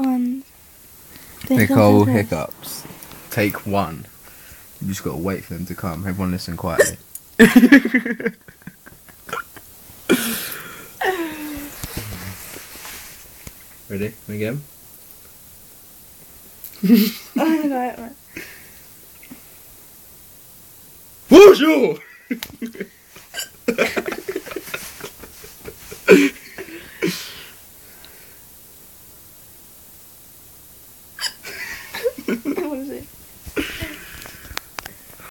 ones. Nicole Hiccups. Take one. You just gotta wait for them to come. Everyone listen quietly. Ready? Again? Right. Bonjour!